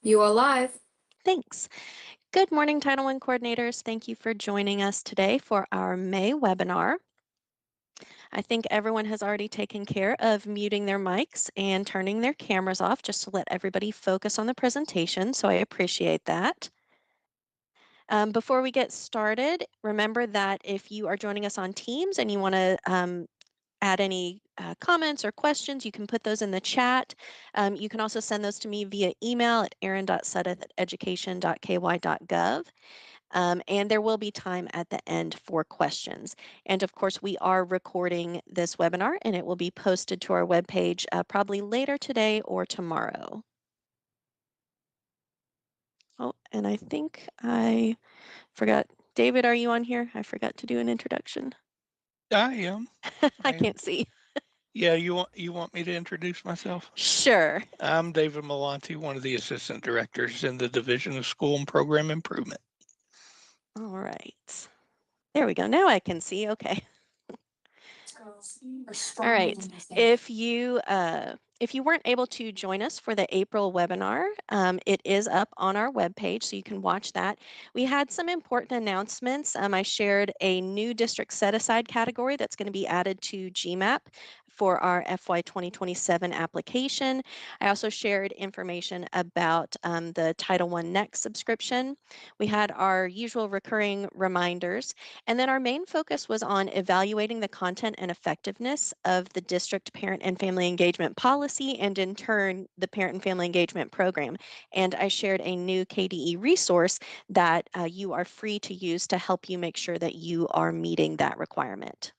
You are live. Thanks. Good morning, Title I coordinators. Thank you for joining us today for our May webinar. I think everyone has already taken care of muting their mics and turning their cameras off just to let everybody focus on the presentation, so I appreciate that. Before we get started, remember that if you are joining us on Teams and you want to add any comments or questions, you can put those in the chat. You can also send those to me via email at erin.suddath@education.ky.gov. And there will be time at the end for questions. And of course, we are recording this webinar and it will be posted to our webpage probably later today or tomorrow. Oh, and I think I forgot. David, are you on here? I forgot to do an introduction. I am. I I am. can't see. Yeah, you want me to introduce myself? Sure. I'm David Melanti, one of the assistant directors in the Division of School and Program Improvement. All right. There we go. Now I can see. Okay. All right. If you weren't able to join us for the April webinar, it is up on our webpage, so you can watch that. We had some important announcements. I shared a new district set-aside category that's going to be added to GMAP for our FY 2027 application. I also shared information about the Title I Next subscription. We had our usual recurring reminders, and then our main focus was on evaluating the content and effectiveness of the district parent and family engagement policy, and in turn, the parent and family engagement program. And I shared a new KDE resource that you are free to use to help you make sure that you are meeting that requirement.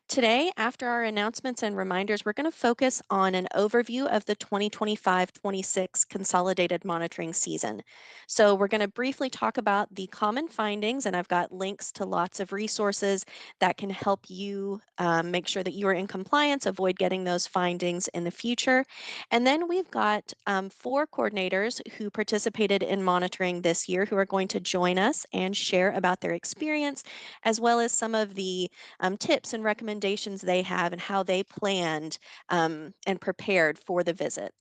Today, after our announcements and reminders, we're going to focus on an overview of the 2025-26 consolidated monitoring season. So we're going to briefly talk about the common findings, and I've got links to lots of resources that can help you make sure that you are in compliance, avoid getting those findings in the future. And then we've got 4 coordinators who participated in monitoring this year who are going to join us and share about their experience, as well as some of the tips and recommendations they have and how they planned and prepared for the visit.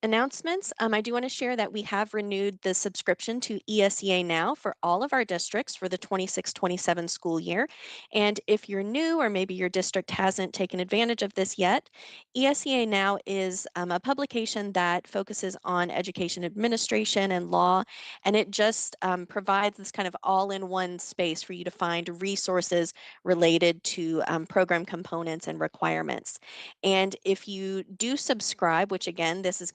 Announcements. I do want to share that we have renewed the subscription to ESEA Now for all of our districts for the 26-27 school year. And if you're new or maybe your district hasn't taken advantage of this yet, ESEA Now is a publication that focuses on education administration and law, and it just provides this kind of all-in-one space for you to find resources related to program components and requirements. And if you do subscribe, which again, this is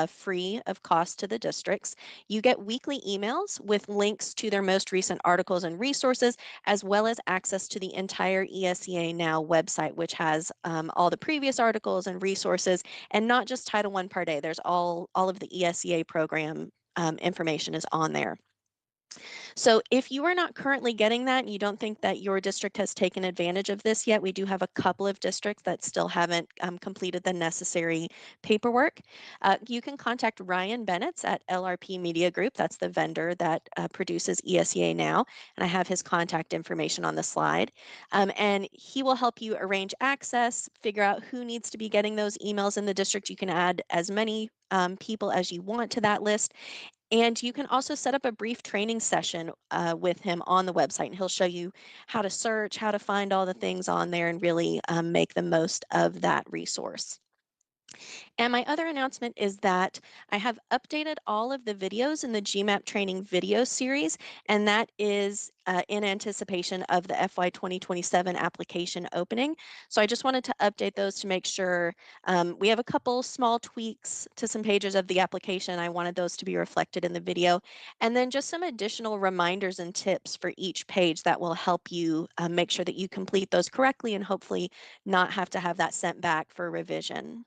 free of cost to the districts, you get weekly emails with links to their most recent articles and resources, as well as access to the entire ESEA Now website, which has all the previous articles and resources, and not just Title I Part A. There's all of the ESEA program information is on there. So if you are not currently getting that and you don't think that your district has taken advantage of this yet, we do have a couple of districts that still haven't completed the necessary paperwork. You can contact Ryan Bennett at LRP Media Group. That's the vendor that produces ESEA Now, and I have his contact information on the slide. And he will help you arrange access, figure out who needs to be getting those emails in the district. You can add as many people as you want to that list, and you can also set up a brief training session with him on the website, and he'll show you how to search, how to find all the things on there, and really make the most of that resource. And my other announcement is that I have updated all of the videos in the GMAP training video series, and that is in anticipation of the FY 2027 application opening. So I just wanted to update those to make sure we have a couple small tweaks to some pages of the application. I wanted those to be reflected in the video, and then just some additional reminders and tips for each page that will help you make sure that you complete those correctly and hopefully not have to have that sent back for revision.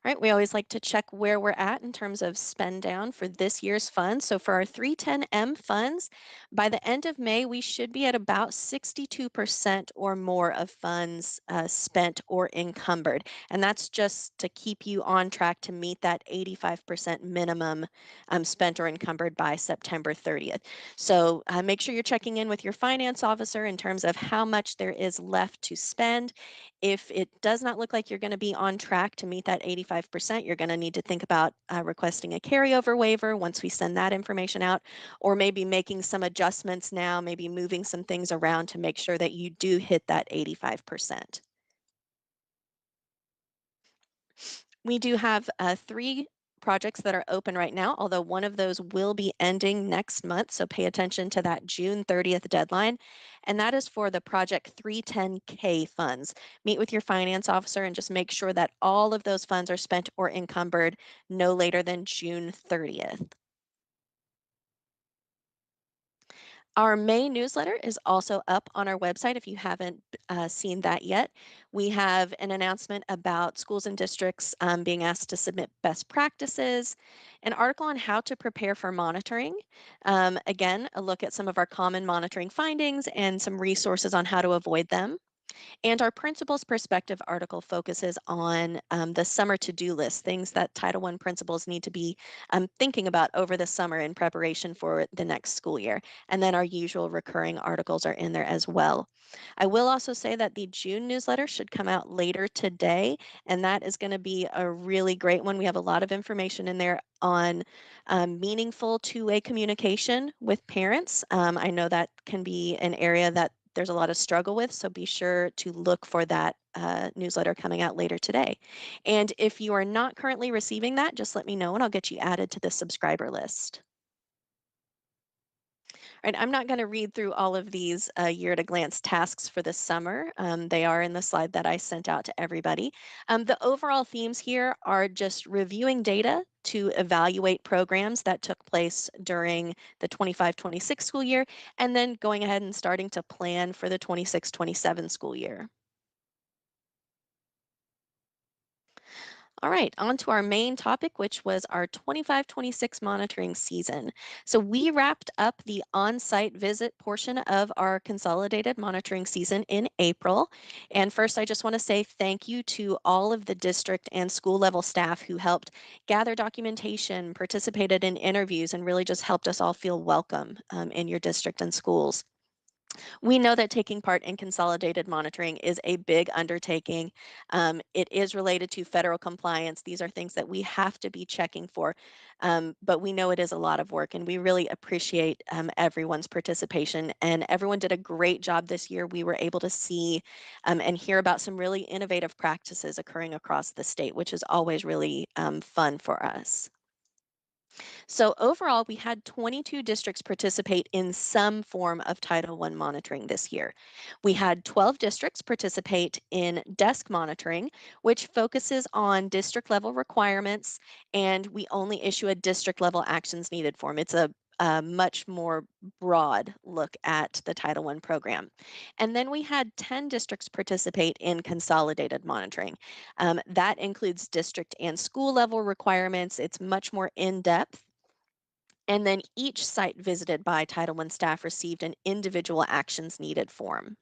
Right, we always like to check where we're at in terms of spend down for this year's funds. So for our 310M funds, by the end of May, we should be at about 62% or more of funds spent or encumbered. And that's just to keep you on track to meet that 85% minimum spent or encumbered by September 30th. So make sure you're checking in with your finance officer in terms of how much there is left to spend. If it does not look like you're going to be on track to meet that 85%, you're going to need to think about requesting a carryover waiver once we send that information out, or maybe making some adjustments now, maybe moving some things around to make sure that you do hit that 85%. We do have three projects that are open right now, although one of those will be ending next month. So pay attention to that June 30th deadline. And that is for the Project 310K funds. Meet with your finance officer and just make sure that all of those funds are spent or encumbered no later than June 30th. Our May newsletter is also up on our website if you haven't seen that yet. We have an announcement about schools and districts being asked to submit best practices, an article on how to prepare for monitoring. Again, a look at some of our common monitoring findings and some resources on how to avoid them. And our principals perspective article focuses on the summer to-do list, things that Title I principals need to be thinking about over the summer in preparation for the next school year. And then our usual recurring articles are in there as well. I will also say that the June newsletter should come out later today, and that is going to be a really great one. We have a lot of information in there on meaningful two-way communication with parents. I know that can be an area that there's a lot of struggle with, so be sure to look for that newsletter coming out later today. And if you are not currently receiving that, just let me know and I'll get you added to the subscriber list. Right, I'm not going to read through all of these year at a glance tasks for the summer. They are in the slide that I sent out to everybody. The overall themes here are just reviewing data to evaluate programs that took place during the 25-26 school year, and then going ahead and starting to plan for the 26-27 school year. All right, on to our main topic, which was our 25-26 monitoring season. So we wrapped up the on-site visit portion of our consolidated monitoring season in April. And first, I just want to say thank you to all of the district and school level staff who helped gather documentation, participated in interviews, and really just helped us all feel welcome in your district and schools. We know that taking part in consolidated monitoring is a big undertaking. It is related to federal compliance. These are things that we have to be checking for, but we know it is a lot of work and we really appreciate everyone's participation, and everyone did a great job this year. We were able to see and hear about some really innovative practices occurring across the state, which is always really fun for us. So overall, we had 22 districts participate in some form of Title I monitoring this year. We had 12 districts participate in desk monitoring, which focuses on district level requirements, and we only issue a district level actions needed form. It's a much more broad look at the Title I program. And then we had 10 districts participate in consolidated monitoring. That includes district and school level requirements. It's much more in-depth, and then each site visited by Title I staff received an individual actions needed form.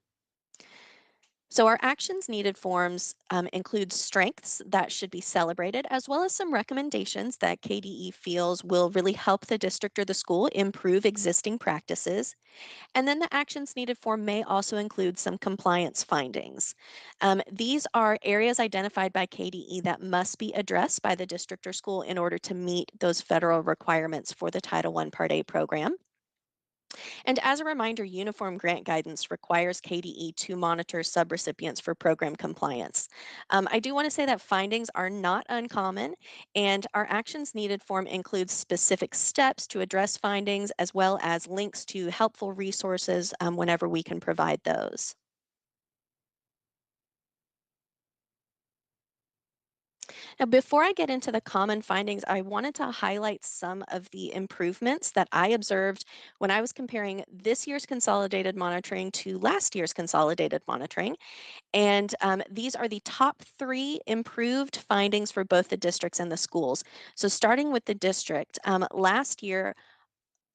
So our actions needed forms include strengths that should be celebrated, as well as some recommendations that KDE feels will really help the district or the school improve existing practices. And then the actions needed form may also include some compliance findings. These are areas identified by KDE that must be addressed by the district or school in order to meet those federal requirements for the Title I Part A program. And as a reminder, Uniform Grant Guidance requires KDE to monitor subrecipients for program compliance. I do want to say that findings are not uncommon, and our actions needed form includes specific steps to address findings, as well as links to helpful resources whenever we can provide those. Now, before I get into the common findings, I wanted to highlight some of the improvements that I observed when I was comparing this year's consolidated monitoring to last year's consolidated monitoring. And these are the top three improved findings for both the districts and the schools. So starting with the district, last year,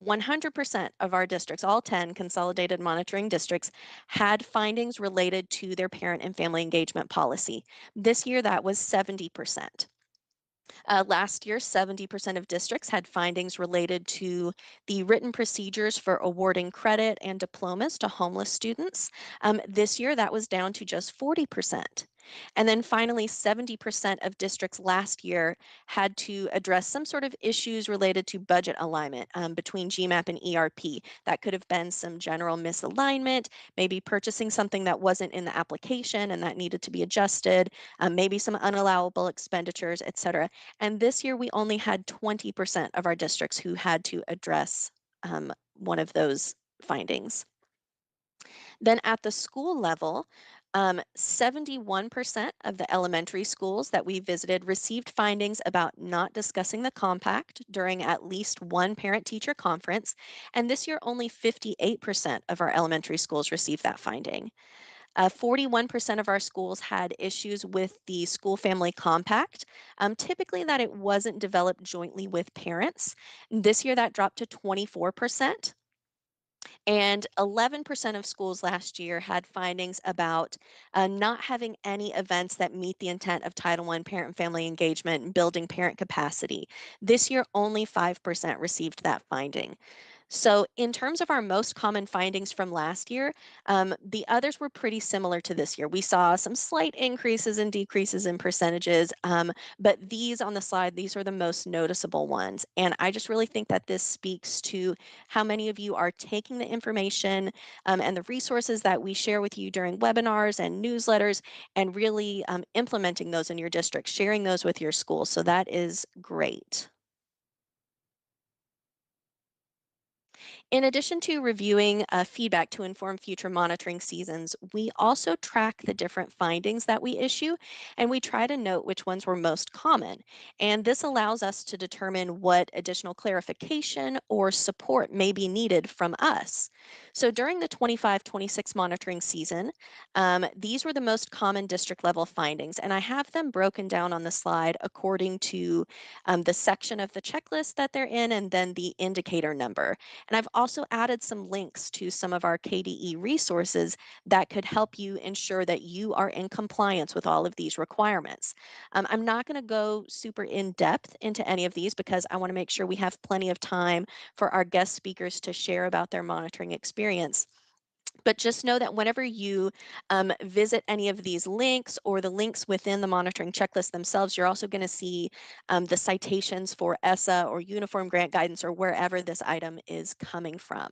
100% of our districts, all 10 consolidated monitoring districts, had findings related to their parent and family engagement policy. This year, that was 70%. Last year, 70% of districts had findings related to the written procedures for awarding credit and diplomas to homeless students. This year, that was down to just 40%. And then finally, 70% of districts last year had to address some sort of issues related to budget alignment between GMAP and ERP. That could have been some general misalignment, maybe purchasing something that wasn't in the application and that needed to be adjusted, maybe some unallowable expenditures, et cetera. And this year, we only had 20% of our districts who had to address one of those findings. Then at the school level, 71% of the elementary schools that we visited received findings about not discussing the compact during at least one parent teacher conference. And this year, only 58% of our elementary schools received that finding. 41% of our schools had issues with the school family compact, typically that it wasn't developed jointly with parents. This year, that dropped to 24%. And 11% of schools last year had findings about not having any events that meet the intent of Title I parent and family engagement and building parent capacity. This year, only 5% received that finding. So, in terms of our most common findings from last year, the others were pretty similar to this year. We saw some slight increases and decreases in percentages, but these on the slide, these are the most noticeable ones. And I just really think that this speaks to how many of you are taking the information and the resources that we share with you during webinars and newsletters and really implementing those in your district, sharing those with your school. So, that is great. In addition to reviewing feedback to inform future monitoring seasons, we also track the different findings that we issue and we try to note which ones were most common. And this allows us to determine what additional clarification or support may be needed from us. So during the 25-26 monitoring season, these were the most common district level findings. And I have them broken down on the slide according to the section of the checklist that they're in and then the indicator number. And I've also added some links to some of our KDE resources that could help you ensure that you are in compliance with all of these requirements. I'm not going to go super in depth into any of these because I want to make sure we have plenty of time for our guest speakers to share about their monitoring experience. But just know that whenever you visit any of these links or the links within the monitoring checklist themselves, you're also going to see the citations for ESSA or Uniform Grant Guidance or wherever this item is coming from.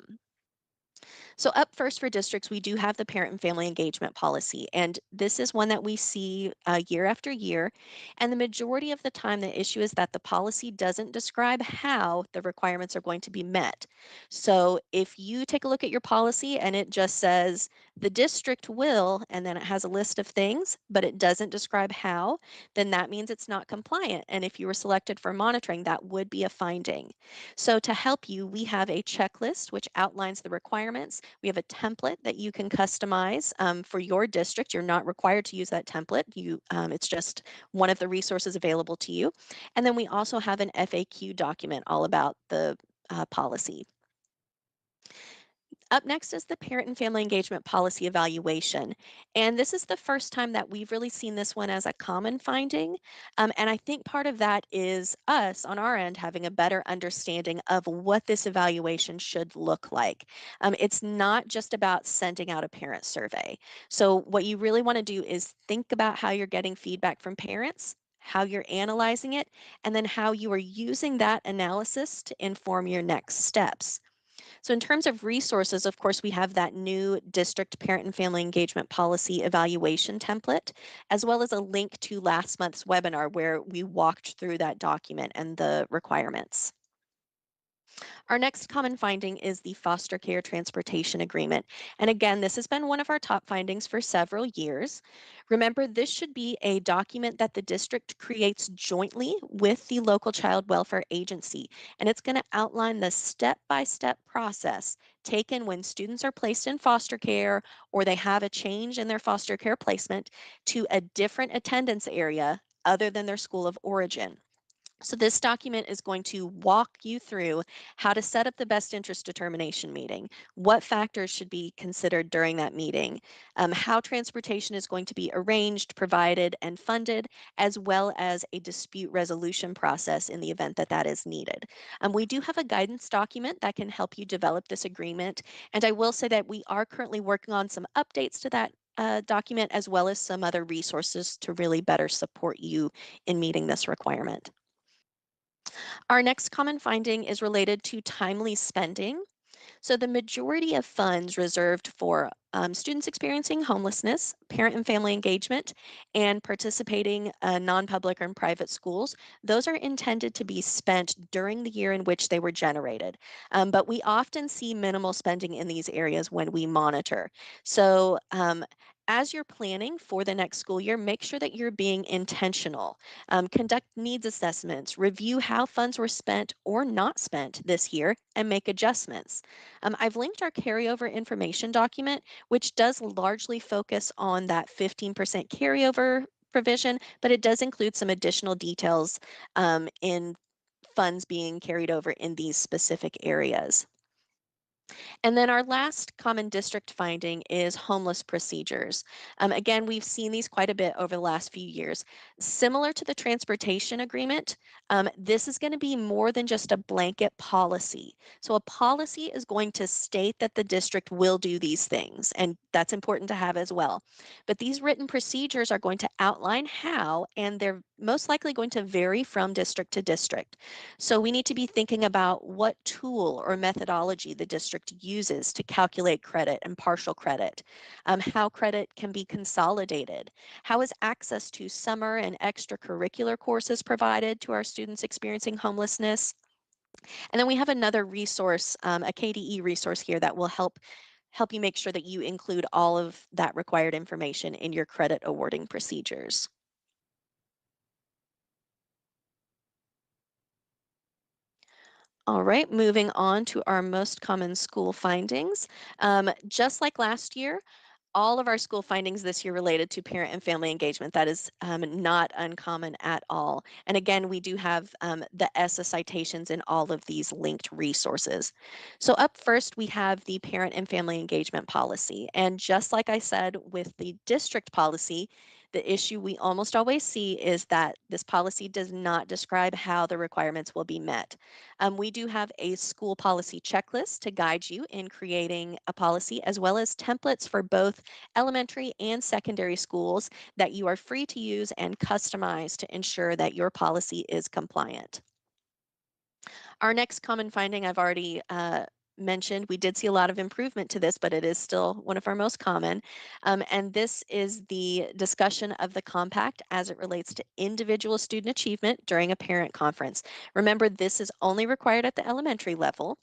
So up first for districts, we do have the parent and family engagement policy, and this is one that we see year after year. And the majority of the time, the issue is that the policy doesn't describe how the requirements are going to be met. So if you take a look at your policy and it just says the district will, and then it has a list of things, but it doesn't describe how, then that means it's not compliant. And if you were selected for monitoring, that would be a finding. So to help you, we have a checklist which outlines the requirements. We have a template that you can customize for your district. You're not required to use that template. It's just one of the resources available to you. And then we also have an FAQ document all about the policy. Up next is the parent and family engagement policy evaluation. And this is the first time that we've really seen this one as a common finding. And I think part of that is us on our end having a better understanding of what this evaluation should look like. It's not just about sending out a parent survey. So, what you really want to do is think about how you're getting feedback from parents, how you're analyzing it, and then how you are using that analysis to inform your next steps. So in terms of resources, of course, we have that new district parent and family engagement policy evaluation template, as well as a link to last month's webinar where we walked through that document and the requirements. Our next common finding is the foster care transportation agreement. And again, this has been one of our top findings for several years. Remember, this should be a document that the district creates jointly with the local child welfare agency. And it's going to outline the step-by-step process taken when students are placed in foster care or they have a change in their foster care placement to a different attendance area other than their school of origin. So this document is going to walk you through how to set up the best interest determination meeting, what factors should be considered during that meeting, how transportation is going to be arranged, provided, and funded, as well as a dispute resolution process in the event that that is needed. We do have a guidance document that can help you develop this agreement, and I will say that we are currently working on some updates to that document, as well as some other resources to really better support you in meeting this requirement. Our next common finding is related to timely spending. So, the majority of funds reserved for students experiencing homelessness, parent and family engagement, and participating non public and private schools, those are intended to be spent during the year in which they were generated. But we often see minimal spending in these areas when we monitor. So, as you're planning for the next school year, make sure that you're being intentional. Conduct needs assessments, review how funds were spent or not spent this year, and make adjustments. I've linked our carryover information document, which does largely focus on that 15% carryover provision, but it does include some additional details in funds being carried over in these specific areas. And then our last common district finding is homeless procedures. Again, we've seen these quite a bit over the last few years. Similar to the transportation agreement, this is going to be more than just a blanket policy. So, a policy is going to state that the district will do these things, and that's important to have as well. But these written procedures are going to outline how, and they're most likely going to vary from district to district. So we need to be thinking about what tool or methodology the district uses to calculate credit and partial credit, how credit can be consolidated, how is access to summer and extracurricular courses provided to our students experiencing homelessness. And then we have another resource, a KDE resource here that will help you make sure that you include all of that required information in your credit awarding procedures. All right, moving on to our most common school findings. Just like last year, all of our school findings this year related to parent and family engagement. That is not uncommon at all. And again, we do have the ESSA citations in all of these linked resources. So up first, we have the parent and family engagement policy. And just like I said with the district policy, the issue we almost always see is that this policy does not describe how the requirements will be met. We do have a school policy checklist to guide you in creating a policy, as well as templates for both elementary and secondary schools that you are free to use and customize to ensure that your policy is compliant. Our next common finding I've already mentioned, we did see a lot of improvement to this, but it is still one of our most common. And this is the discussion of the compact as it relates to individual student achievement during a parent conference. Remember, this is only required at the elementary level.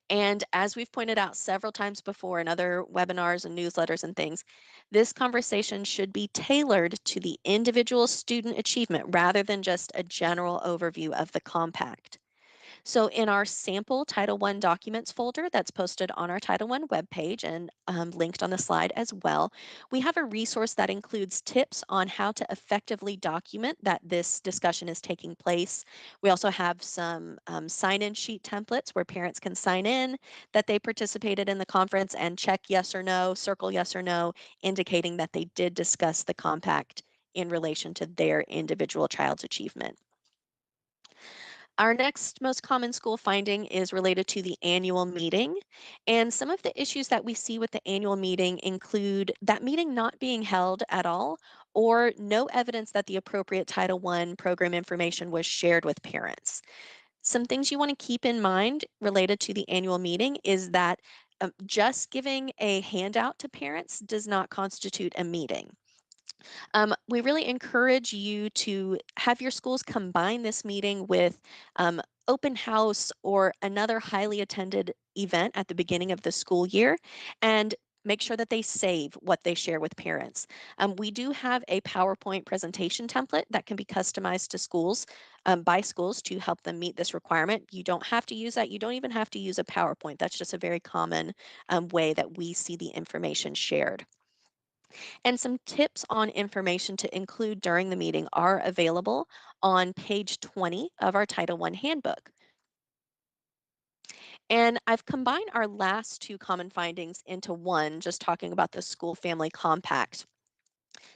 And as we've pointed out several times before in other webinars and newsletters and things, this conversation should be tailored to the individual student achievement rather than just a general overview of the compact. So in our sample Title I documents folder that's posted on our Title I webpage and linked on the slide as well, we have a resource that includes tips on how to effectively document that this discussion is taking place. We also have some sign-in sheet templates where parents can sign in that they participated in the conference and check yes or no, circle yes or no, indicating that they did discuss the compact in relation to their individual child's achievement. Our next most common school finding is related to the annual meeting. And some of the issues that we see with the annual meeting include that meeting not being held at all or no evidence that the appropriate Title I program information was shared with parents. Some things you want to keep in mind related to the annual meeting is that just giving a handout to parents does not constitute a meeting. We really encourage you to have your schools combine this meeting with open house or another highly attended event at the beginning of the school year and make sure that they save what they share with parents. We do have a PowerPoint presentation template that can be customized to schools by schools to help them meet this requirement. You don't have to use that. You don't even have to use a PowerPoint. That's just a very common way that we see the information shared. And some tips on information to include during the meeting are available on page 20 of our Title I handbook. And I've combined our last two common findings into one, just talking about the school family compact.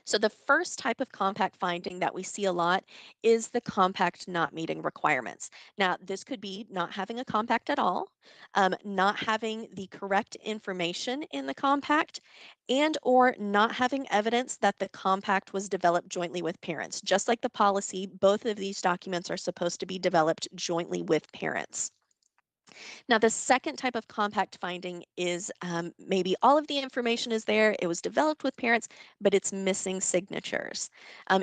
So the first type of compact finding that we see a lot is the compact not meeting requirements. Now, this could be not having a compact at all, not having the correct information in the compact, and or not having evidence that the compact was developed jointly with parents. Just like the policy, both of these documents are supposed to be developed jointly with parents. Now, the second type of compact finding is maybe all of the information is there, it was developed with parents, but it's missing signatures.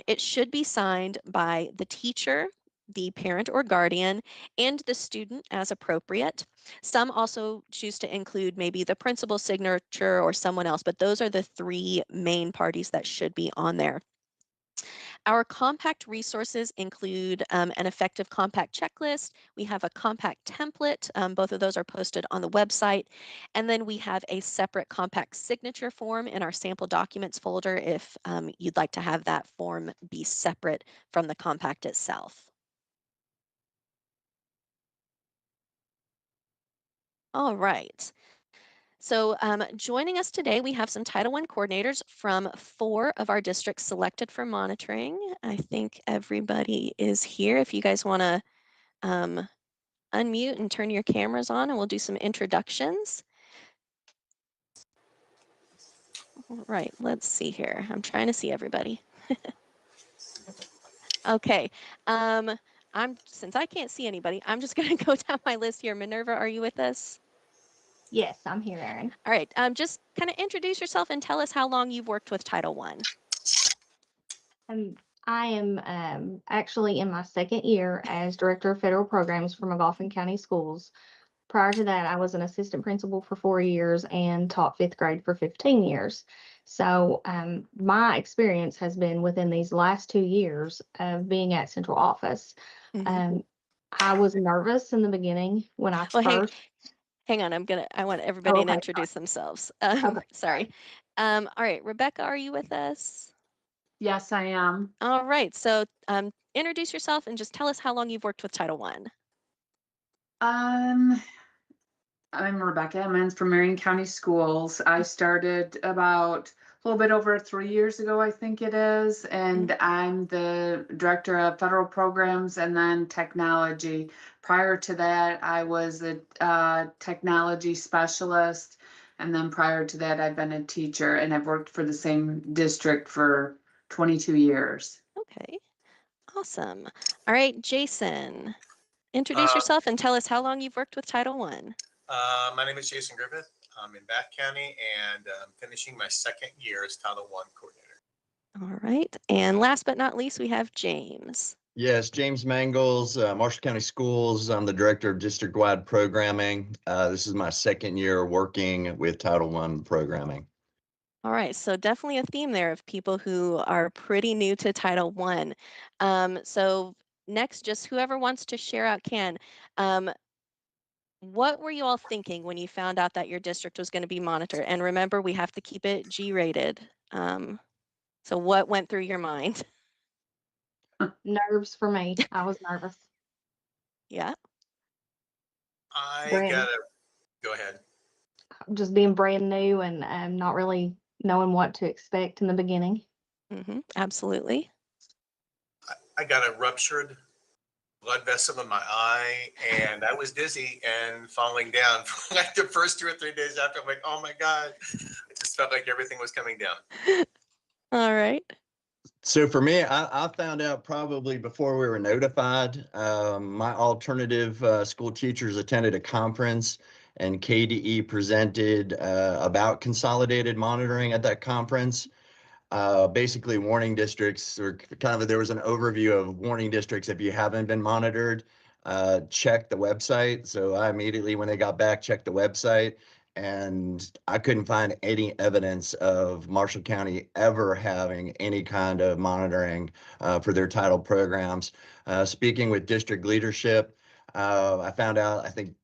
It should be signed by the teacher, the parent or guardian, and the student as appropriate. Some also choose to include maybe the principal's signature or someone else, but those are the three main parties that should be on there. Our compact resources include an effective compact checklist. We have a compact template. Both of those are posted on the website. And then we have a separate compact signature form in our sample documents folder if you'd like to have that form be separate from the compact itself. All right. So joining us today, we have some Title I coordinators from 4 of our districts selected for monitoring. I think everybody is here. If you guys want to um, unmute and turn your cameras on, and we'll do some introductions. All right, let's see here. I'm trying to see everybody. Okay. Since I can't see anybody, I'm just going to go down my list here. Minerva, are you with us? Yes, I'm here, Erin. All right. Just kind of introduce yourself and tell us how long you've worked with Title I. I am actually in my second year as Director of Federal Programs for McGoffin County Schools. Prior to that, I was an assistant principal for 4 years and taught fifth grade for 15 years. So my experience has been within these last 2 years of being at central office. Mhm. I was nervous in the beginning when I Well, first. hang on. I want Oh, everybody to okay. introduce themselves. Okay. Sorry. All right, Rebecca, are you with us? Yes, I am. All right. So introduce yourself and just tell us how long you've worked with Title I. Um, I'm Rebecca. I'm from Marion County Schools. I started about a little bit over 3 years ago, I think it is, and I'm the Director of Federal Programs and then Technology. Prior to that, I was a technology specialist, and then prior to that, I've been a teacher, and I've worked for the same district for 22 years. Okay. Awesome. All right, Jason, introduce Uh, yourself and tell us how long you've worked with Title I. my name is Jason Griffith. I'm in Bath County and I'm finishing my second year as Title I coordinator. All right. And last but not least, we have James. Yes, James Mangles, Marshall County Schools. I'm the Director of District-Wide Programming. This is my second year working with Title I programming. All right, so definitely a theme there of people who are pretty new to Title I. So next, just whoever wants to share out can. What were you all thinking when you found out that your district was going to be monitored? And remember, we have to keep it G-rated. So what went through your mind? Nerves for me. I was nervous. Yeah. I Brand, gotta go ahead. just being brand new and not really knowing what to expect in the beginning. Absolutely. I got a ruptured blood vessel in my eye and I was dizzy and falling down for like the first 2 or 3 days after. I'm like, oh my God. It just felt like everything was coming down. All right. So for me, I found out probably before we were notified. My alternative school teachers attended a conference and KDE presented about consolidated monitoring at that conference. Basically warning districts, or kind of, there was an overview of warning districts. If you haven't been monitored, check the website. So I immediately, when they got back, checked the website, and I couldn't find any evidence of Marshall County ever having any kind of monitoring for their title programs. Speaking with district leadership, I found out, I think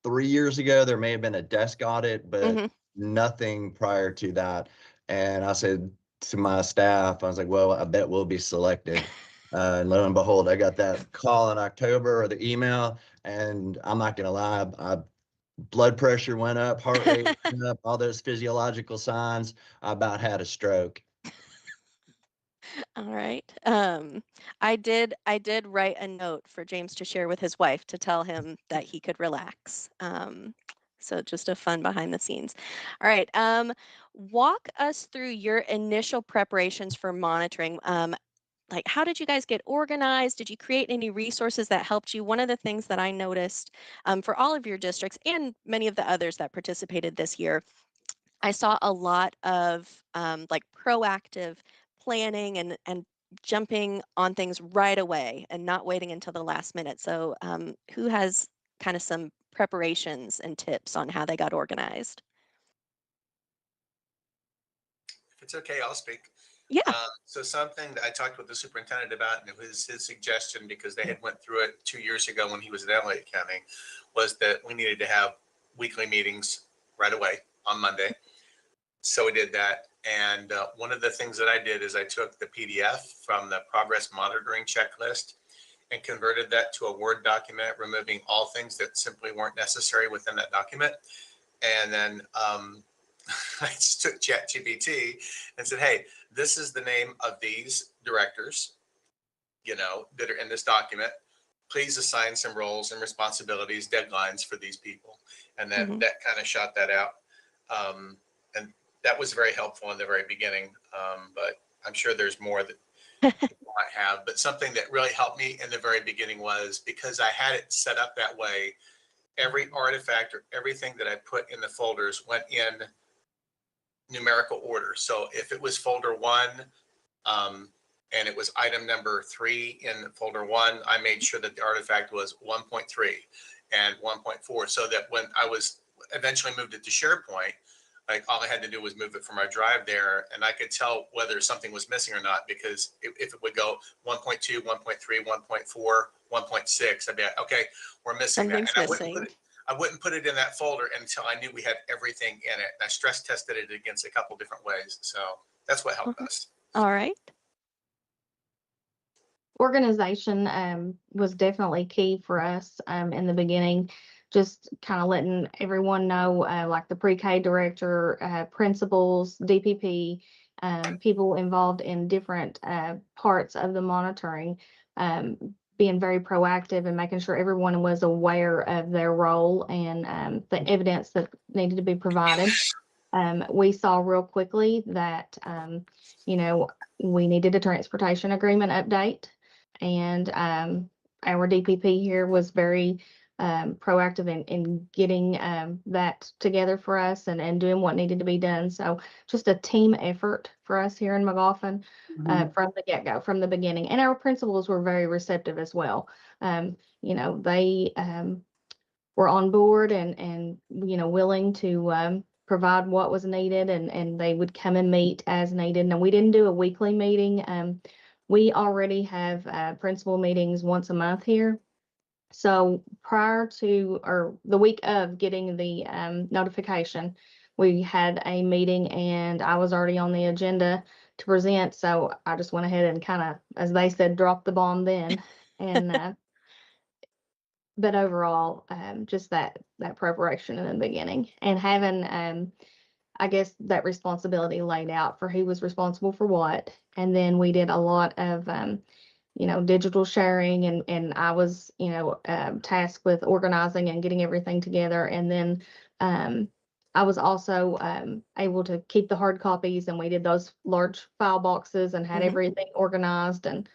3 years ago, there may have been a desk audit, but nothing prior to that. And I said to my staff, I was like, well, I bet we'll be selected. And lo and behold, I got that call in October, or the email, and I'm not gonna lie, blood pressure went up, heart rate went up, all those physiological signs. I about had a stroke. All right. I did write a note for James to share with his wife to tell him that he could relax. So just a fun behind the scenes. All right. Walk us through your initial preparations for monitoring. Like, how did you guys get organized? Did you create any resources that helped you? One of the things that I noticed for all of your districts and many of the others that participated this year, I saw a lot of like proactive planning and jumping on things right away and not waiting until the last minute. So who has kind of some preparations and tips on how they got organized? If it's okay, I'll speak. Yeah. So something that I talked with the superintendent about, and it was his suggestion because they had went through it 2 years ago when he was at Elliott County, was that we needed to have weekly meetings right away on Monday. So we did that. And one of the things that I did is I took the PDF from the progress monitoring checklist and converted that to a Word document, removing all things that simply weren't necessary within that document. And then I just took ChatGPT and said, hey, this is the name of these directors, that are in this document. Please assign some roles and responsibilities, deadlines for these people. And then that kind of shot that out. And that was very helpful in the very beginning. But I'm sure there's more that people might have. But something that really helped me in the very beginning was because I had it set up that way, every artifact or everything that I put in the folders went in numerical order. So if it was folder 1, and it was item number 3 in folder 1, I made sure that the artifact was 1.3 and 1.4, so that when I was eventually moved it to SharePoint, like all I had to do was move it from my drive there, and I could tell whether something was missing or not, because if it would go 1.2, 1.3, 1.4, 1.6, I'd be like, okay, we're missing that. Something's And I wouldn't put it in that folder until I knew we had everything in it. I stress tested it against a couple different ways. So that's what helped us. All right. Organization was definitely key for us in the beginning, just kind of letting everyone know, like the pre-K director, principals, DPP, people involved in different parts of the monitoring, being very proactive and making sure everyone was aware of their role and the evidence that needed to be provided. We saw real quickly that, we needed a transportation agreement update. And our DPP here was very proactive in getting that together for us and doing what needed to be done. So just a team effort for us here in McGoffin from the get-go, from the beginning. And our principals were very receptive as well. They were on board and willing to provide what was needed, and they would come and meet as needed. Now, we didn't do a weekly meeting. We already have principal meetings once a month here. So prior to, or the week of getting the notification, we had a meeting and I was already on the agenda to present. So I just went ahead and kind of, as they said, drop the bomb then. And but overall, just that preparation in the beginning and having I guess that responsibility laid out for who was responsible for what. And then we did a lot of, digital sharing and I was, tasked with organizing and getting everything together. And then I was also able to keep the hard copies, and we did those large file boxes and had everything organized. And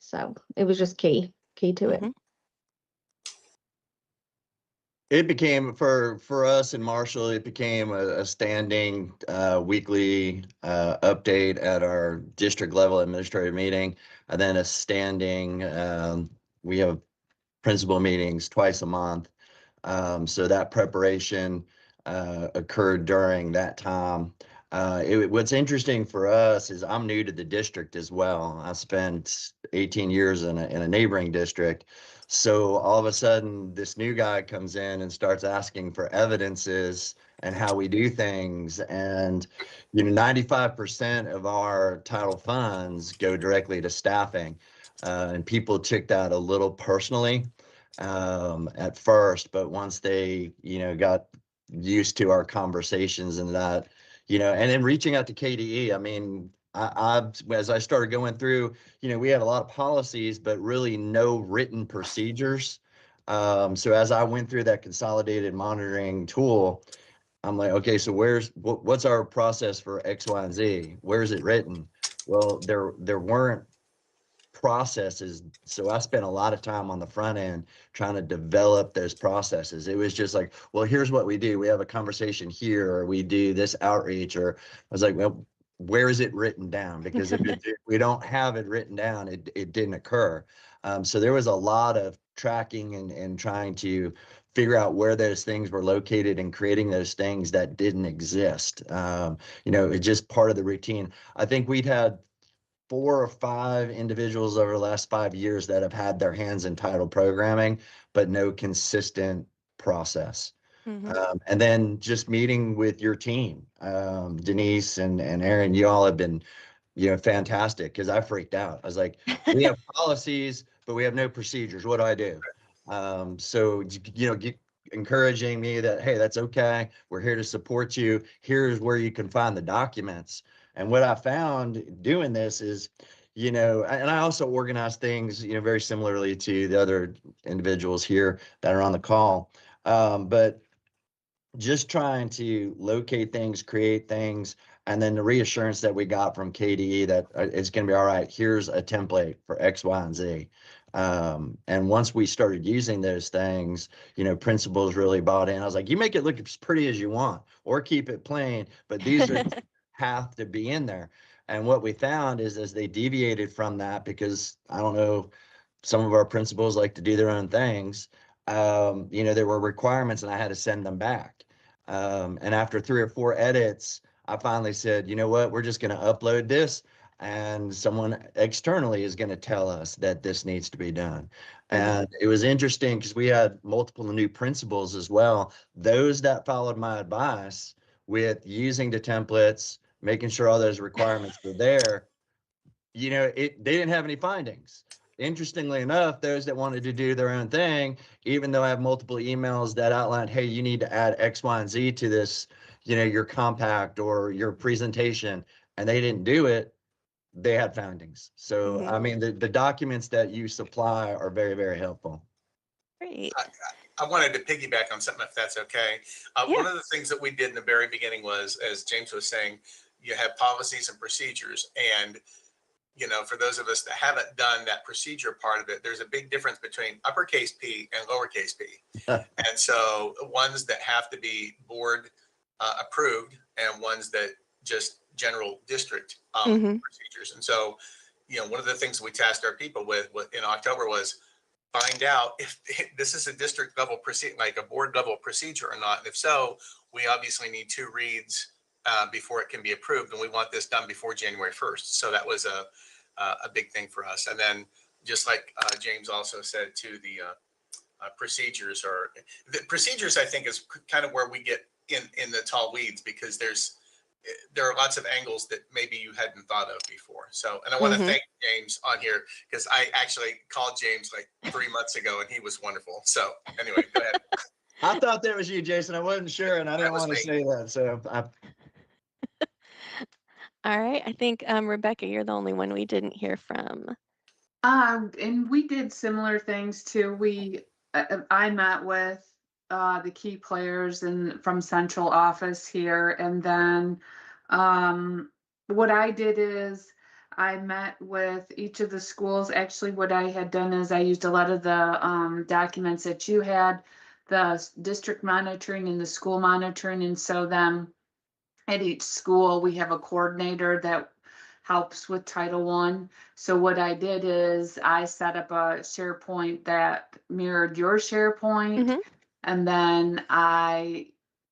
so it was just key to it. It became for us in Marshall, it became a standing weekly update at our district level administrative meeting, and then a standing, we have principal meetings twice a month. So that preparation occurred during that time. What's interesting for us is I'm new to the district as well. I spent 18 years in a neighboring district. So all of a sudden, this new guy comes in and starts asking for evidences and how we do things. And 95% of our title funds go directly to staffing. And people took that a little personally at first, but once they, got used to our conversations and that, and then reaching out to KDE, I mean, as I started going through, we had a lot of policies, but really no written procedures. So as I went through that consolidated monitoring tool, I'm like, okay, so what's our process for X, Y, and Z? Where is it written? Well, there weren't processes. So I spent a lot of time on the front end trying to develop those processes. It was just like, well, here's what we do. We have a conversation here, or we do this outreach, or I was like, well, where is it written down? Because if we don't have it written down, it didn't occur. So there was a lot of tracking and trying to figure out where those things were located and creating those things that didn't exist. It's just part of the routine. I think we'd had 4 or 5 individuals over the last 5 years that have had their hands in title programming, but no consistent process. And then just meeting with your team, Denise and Aaron, you all have been, fantastic, because I freaked out. I was like, we have policies, but we have no procedures. What do I do? So, encouraging me that, hey, that's okay. We're here to support you. Here's where you can find the documents. And what I found doing this is, and I also organize things, very similarly to the other individuals here that are on the call. But just trying to locate things, create things, and then the reassurance that we got from KDE that it's going to be all right. Here's a template for X, Y, and Z. And once we started using those things, principals really bought in. I was like, you make it look as pretty as you want, or keep it plain, but these are have to be in there. And what we found is, as they deviated from that, because I don't know, some of our principals like to do their own things. There were requirements, and I had to send them back. And after 3 or 4 edits, I finally said, you know what, we're just going to upload this, and someone externally is going to tell us that this needs to be done. And it was interesting because we had multiple new principals as well. Those that followed my advice with using the templates, making sure all those requirements were there, they didn't have any findings. Interestingly enough, those that wanted to do their own thing, even though I have multiple emails that outlined, hey, you need to add X, Y, and Z to this, your compact or your presentation, and they didn't do it, they had findings. So, I mean, the documents that you supply are very, very helpful. Great. I wanted to piggyback on something, if that's okay. Yeah. One of the things that we did in the very beginning was, as James was saying, you have policies and procedures. And, for those of us that haven't done that procedure part of it, there's a big difference between uppercase P and lowercase p. And so ones that have to be board approved, and ones that just general district procedures. And so, one of the things we tasked our people with in October was find out if this is a district level procedure, like a board level procedure or not. And if so, we obviously need 2 reads before it can be approved. And we want this done before January 1st. So that was a big thing for us. And then just like James also said too, the procedures I think is kind of where we get in the tall weeds, because there are lots of angles that maybe you hadn't thought of before. So, and I want to thank James on here, because I actually called James like 3 months ago and he was wonderful. So anyway, go ahead. I thought that was you, Jason. I wasn't sure, and I didn't want to say that. So All right. I think, Rebecca, you're the only one we didn't hear from. And we did similar things too. I met with the key players from central office here, and then what I did is I met with each of the schools. Actually, what I had done is I used a lot of the documents that you had, the district monitoring and the school monitoring, and so then at each school we have a coordinator that helps with Title I. So what I did is I set up a SharePoint that mirrored your SharePoint. And then I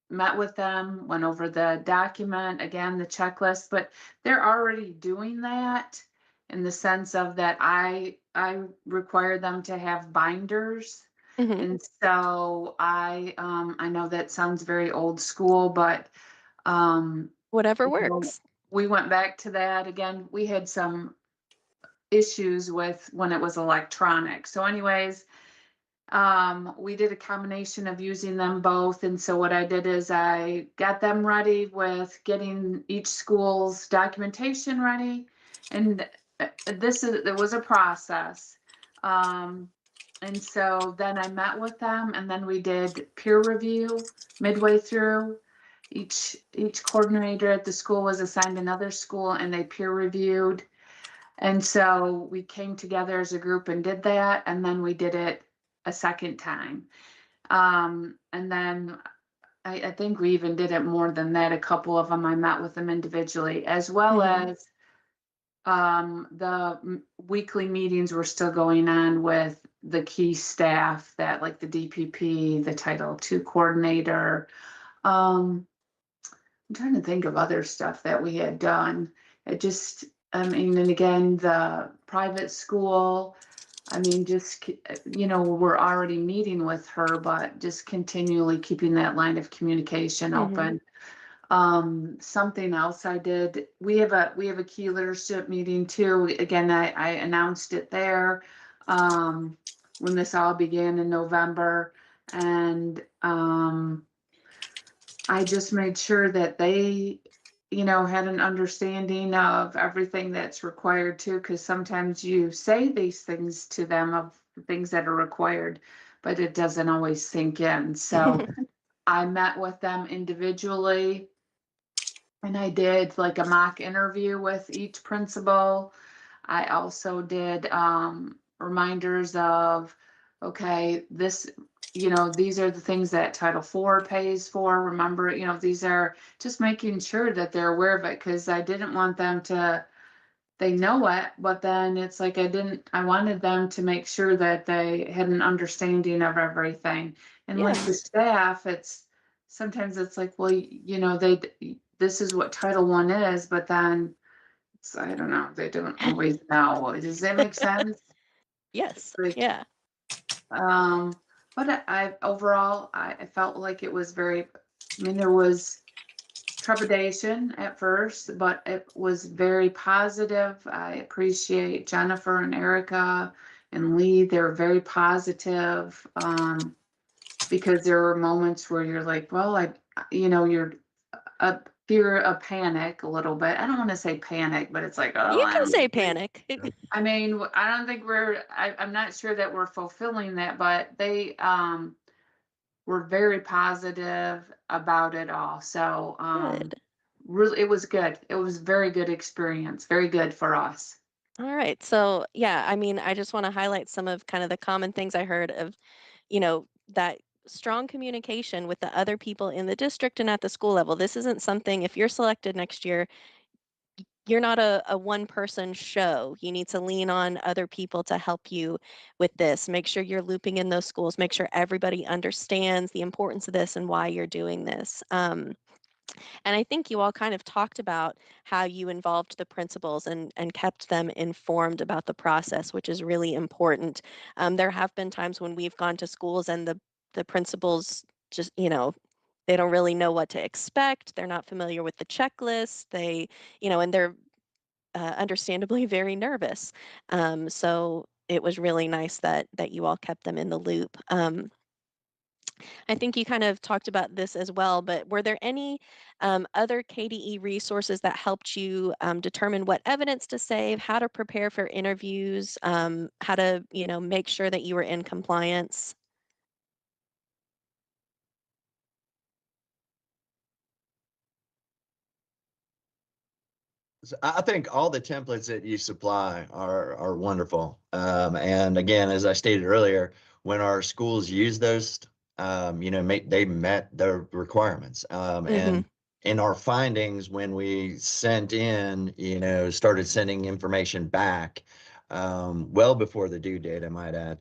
met with them, went over the document, again, the checklist, but they're already doing that in the sense of that I require them to have binders. And so I know that sounds very old school, but whatever works. We went back to that again. We had some issues with when it was electronic. So anyways, We did a combination of using them both. And so what I did is I got them ready with getting each school's documentation ready. And it was a process. And so then I met with them and then we did peer review midway through. Each coordinator at the school was assigned another school and they peer reviewed. And so we came together as a group and did that. And then we did it a second time. And then I think we even did it more than that. A couple of them, I met with them individually, as well Mhm. as weekly meetings were still going on with the key staff that like the DPP, the Title II coordinator. I'm trying to think of other stuff that we had done. It just, I mean, and again, the private school, I mean, just, we're already meeting with her, but just continually keeping that line of communication Mhm. open. Something else I did, we have a key leadership meeting too. Again, I announced it there, when this all began in November. And, I just made sure that they, had an understanding of everything that's required too, because sometimes you say these things to them of things that are required, but it doesn't always sink in. So I met with them individually and I did like a mock interview with each principal. I also did reminders of, okay, these are the things that Title IV pays for. Remember, these are just making sure that they're aware of it because I didn't want them to, they know it, but then it's like I wanted them to make sure that they had an understanding of everything. And like the Yeah. staff, sometimes it's like, well, this is what Title I is, but then I don't know, they don't always know. Does that make sense? Yes. Like, Yeah. but overall, I felt like it was there was trepidation at first, but it was very positive. I appreciate Jennifer and Erica and Lee. They were very positive, because there were moments where you're like, well, you're a fear of panic a little bit. I don't want to say panic, but it's like, oh, You I can don't say think. panic. I mean, I don't think I'm not sure that we're fulfilling that, but they were very positive about it all. So Good. really, it was good. It was very good experience, very good for us. All right. So, yeah, I mean, I just want to highlight some of kind of the common things I heard of, that strong communication with the other people in the district and at the school level. This isn't something, if you're selected next year, you're not a one person show. You need to lean on other people to help you with this. Make sure you're looping in those schools. Make sure everybody understands the importance of this and why you're doing this. And I think you all kind of talked about how you involved the principals and kept them informed about the process, which is really important. There have been times when we've gone to schools and the principals just, they don't really know what to expect. They're not familiar with the checklist. And they're understandably very nervous. So it was really nice that you all kept them in the loop. I think you kind of talked about this as well, but were there any other KDE resources that helped you determine what evidence to save, how to prepare for interviews, how to, make sure that you were in compliance? So I think all the templates that you supply are wonderful. And again, as I stated earlier, when our schools use those, they met their requirements. Hmm. And in our findings, when we started sending information back, well before the due date, I might add,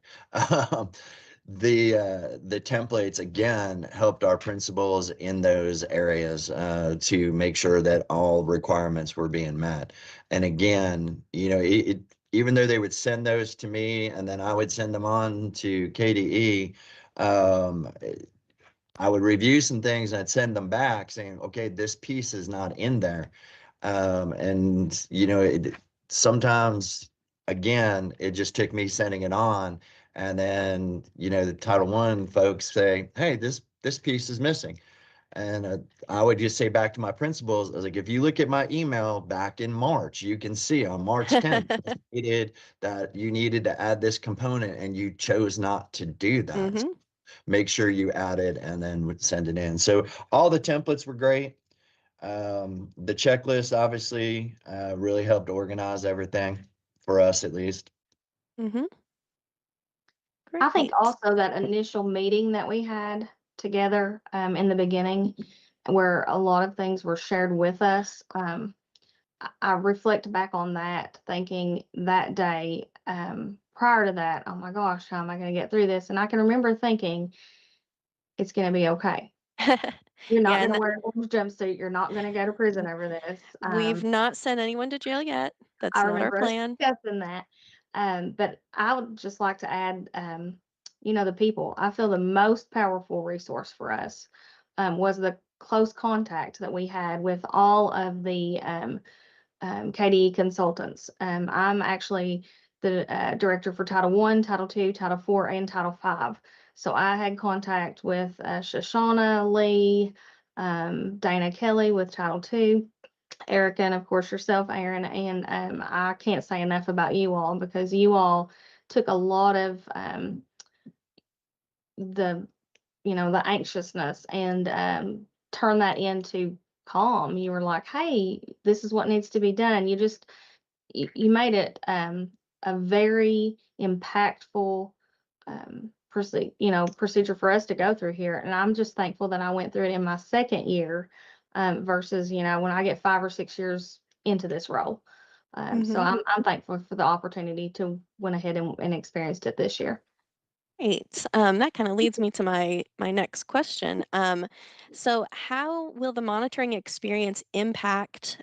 the templates again helped our principals in those areas to make sure that all requirements were being met. And again, even though they would send those to me and then I would send them on to KDE, I would review some things and I'd send them back saying, okay, this piece is not in there. And sometimes again, it just took me sending it on And then, the Title I folks say, hey, this piece is missing. And I would just say back to my principals, I was like, if you look at my email back in March, you can see on March 10th, I stated that you needed to add this component and you chose not to do that. Mhm. Make sure you add it and then would send it in. So all the templates were great. The checklist obviously really helped organize everything for us, at least. Mhm. I think Great. also that initial meeting that we had together in the beginning, where a lot of things were shared with us, I reflect back on that, thinking that day, prior to that, oh my gosh, how am I going to get through this? And I can remember thinking, it's going to be okay. You're not Yeah, going and to wear an orange jumpsuit. You're not going to go to prison over this. we've not sent anyone to jail yet. That's I not our remember us plan. discussing that. But I would just like to add, the people. I feel the most powerful resource for us was the close contact that we had with all of the KDE consultants. I'm actually the director for Title I, Title II, Title IV, and Title V. So I had contact with Shoshana Lee, Dana Kelly with Title II, Erica, and of course yourself, Aaron. And I can't say enough about you all, because you all took a lot of the the anxiousness and turned that into calm. You were like, hey, this is what needs to be done. You made it a very impactful procedure for us to go through here. And I'm just thankful that I went through it in my second year versus, when I get 5 or 6 years into this role. So Mhm. I'm thankful for the opportunity to went ahead and experienced it this year. Great. That kind of leads me to my next question. So how will the monitoring experience impact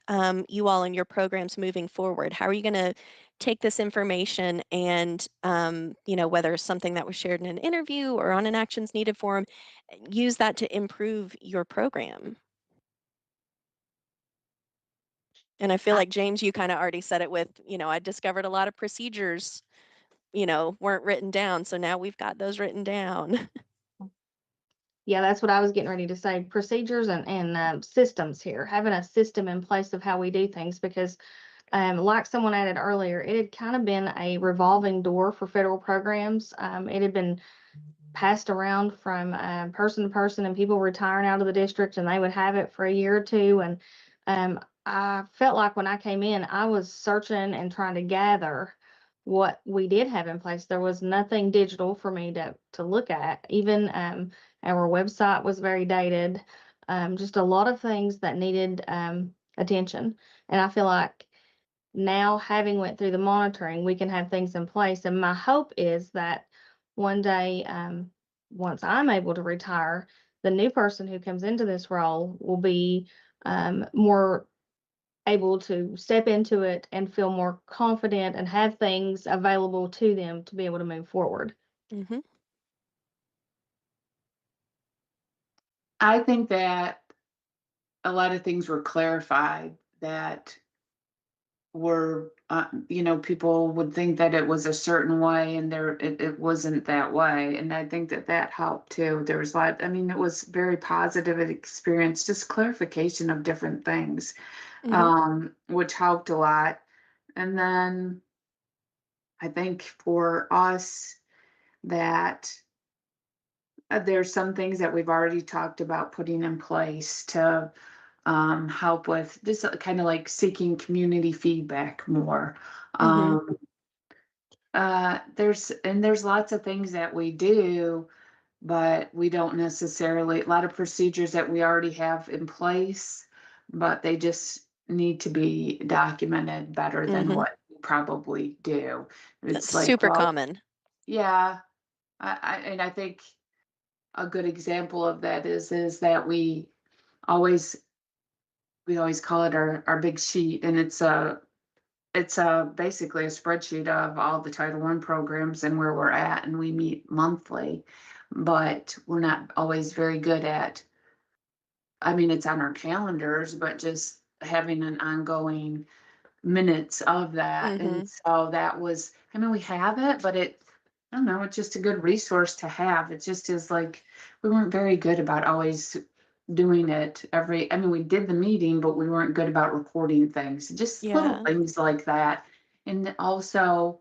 you all and your programs moving forward? How are you going to take this information and, whether it's something that was shared in an interview or on an actions needed form, use that to improve your program? And I feel like, James, you kind of already said it with, I discovered a lot of procedures, weren't written down. So now we've got those written down. Yeah, that's what I was getting ready to say. Procedures and systems here, having a system in place of how we do things, because like someone added earlier, it had kind of been a revolving door for federal programs. It had been passed around from person to person, and people retiring out of the district, and they would have it for a year or two. And I felt like when I came in, I was searching and trying to gather what we did have in place. There was nothing digital for me to look at. Even our website was very dated. Just a lot of things that needed attention. And I feel like now, having went through the monitoring, we can have things in place. And my hope is that one day, once I'm able to retire, the new person who comes into this role will be more able to step into it and feel more confident and have things available to them to be able to move forward. Hmm. I think that a lot of things were clarified that were, people would think that it was a certain way, and it wasn't that way. And I think that helped too. There was a lot, it was very positive experience, just clarification of different things, Hmm. which helped a lot. And then I think for us that there's some things that we've already talked about putting in place to help with just kind of like seeking community feedback more. Hmm. Um, there's lots of things that we do, but we don't necessarily, a lot of procedures that we already have in place, but they just need to be documented better than Hmm. what we probably do. That's It's like, super well, common. yeah, and I think a good example of that is that always we always call it our big sheet, and it's basically a spreadsheet of all the Title I programs and where we're at, and we meet monthly, but we're not always very good at, it's on our calendars, but just having an ongoing minutes of that. Hmm. And so that was, we have it, but don't know, it's just a good resource to have. It just is like, we weren't very good about always doing it I mean, we did the meeting, but we weren't good about recording things, just little Yeah. things like that. And also,